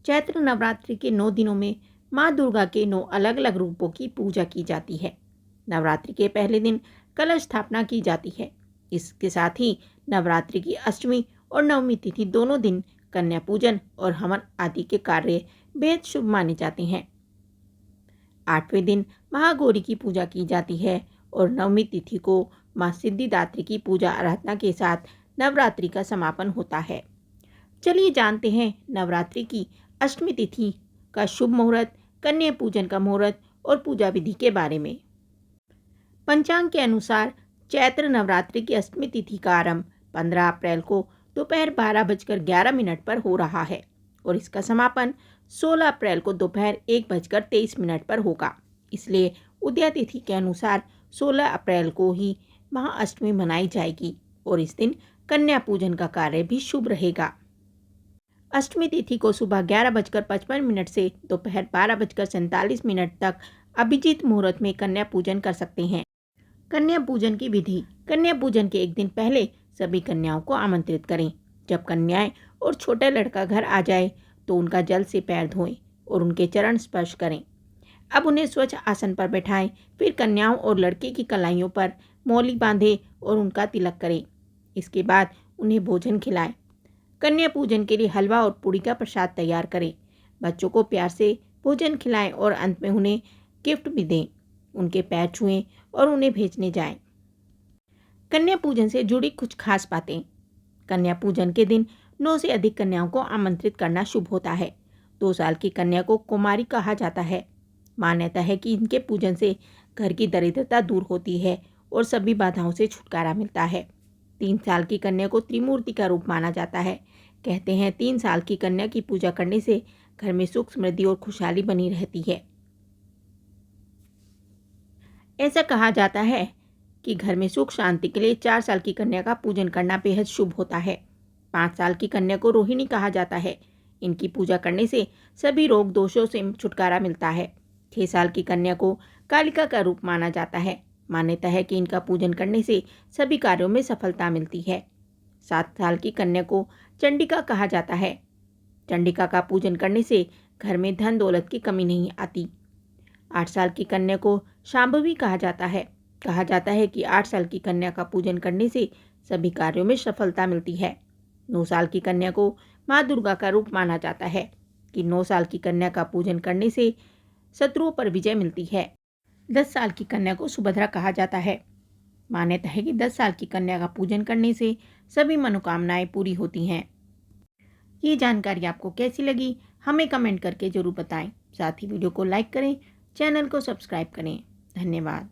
चैत्र नवरात्रि के 9 दिनों में माँ दुर्गा के 9 अलग अलग रूपों की पूजा की जाती है। नवरात्रि के पहले दिन कलश स्थापना की जाती है। इसके साथ ही नवरात्रि की अष्टमी और नवमी तिथि दोनों दिन कन्या पूजन और हवन आदि के कार्य बेहद शुभ माने जाते हैं। 8वें दिन महागौरी की पूजा की जाती है और नवमी तिथि को माँ सिद्धिदात्री की पूजा आराधना के साथ नवरात्रि का समापन होता है। चलिए जानते हैं नवरात्रि की अष्टमी तिथि का शुभ मुहूर्त, कन्या पूजन का मुहूर्त और पूजा विधि के बारे में। पंचांग के अनुसार चैत्र नवरात्रि की अष्टमी तिथि का आरंभ 15 अप्रैल को दोपहर 12:11 पर हो रहा है और इसका समापन 16 अप्रैल को दोपहर 1:23 पर होगा। इसलिए उदया तिथि के अनुसार 16 अप्रैल को ही महाअष्टमी मनाई जाएगी और इस दिन कन्या पूजन का कार्य भी शुभ रहेगा। अष्टमी तिथि को सुबह 11:55 से दोपहर 12:47 तक अभिजीत मुहूर्त में कन्या पूजन कर सकते हैं। कन्या पूजन की विधि। कन्या पूजन के एक दिन पहले सभी कन्याओं को आमंत्रित करें। जब कन्याएं और छोटा लड़का घर आ जाए तो उनका जल से पैर धोएं और उनके चरण स्पर्श करें। अब उन्हें स्वच्छ आसन पर बैठाएं। फिर कन्याओं और लड़के की कलाइयों पर मौली बांधें और उनका तिलक करें। इसके बाद उन्हें भोजन खिलाएं। कन्या पूजन के लिए हलवा और पूड़ी का प्रसाद तैयार करें। बच्चों को प्यार से भोजन खिलाएं और अंत में उन्हें गिफ्ट भी दें। उनके पैर छुएं और उन्हें भेजने जाएं। कन्या पूजन से जुड़ी कुछ खास बातें। कन्या पूजन के दिन 9 से अधिक कन्याओं को आमंत्रित करना शुभ होता है। 2 साल की कन्या को कुमारी कहा जाता है। मान्यता है कि इनके पूजन से घर की दरिद्रता दूर होती है और सभी बाधाओं से छुटकारा मिलता है। 3 साल की कन्या को त्रिमूर्ति का रूप माना जाता है। कहते हैं 3 साल की कन्या की पूजा करने से घर में सुख समृद्धि और खुशहाली बनी रहती है। ऐसा कहा जाता है कि घर में सुख शांति के लिए 4 साल की कन्या का पूजन करना बेहद शुभ होता है। 5 साल की कन्या को रोहिणी कहा जाता है। इनकी पूजा करने से सभी रोग दोषों से छुटकारा मिलता है। 6 साल की कन्या को कालिका का रूप माना जाता है। मान्यता है कि इनका पूजन करने से सभी कार्यों में सफलता मिलती है। 7 साल की कन्या को चंडिका कहा जाता है। चंडिका का पूजन करने से घर में धन दौलत की कमी नहीं आती। 8 साल की कन्या को शांभवी कहा जाता है। कहा जाता है कि 8 साल की कन्या का पूजन करने से सभी कार्यों में सफलता मिलती है। 9 साल की कन्या को माँ दुर्गा का रूप माना जाता है कि 9 साल की कन्या का पूजन करने से शत्रुओं पर विजय मिलती है। 10 साल की कन्या को सुभद्रा कहा जाता है। मान्यता है कि 10 साल की कन्या का पूजन करने से सभी मनोकामनाएं पूरी होती हैं। ये जानकारी आपको कैसी लगी हमें कमेंट करके ज़रूर बताएं। साथ ही वीडियो को लाइक करें, चैनल को सब्सक्राइब करें। धन्यवाद।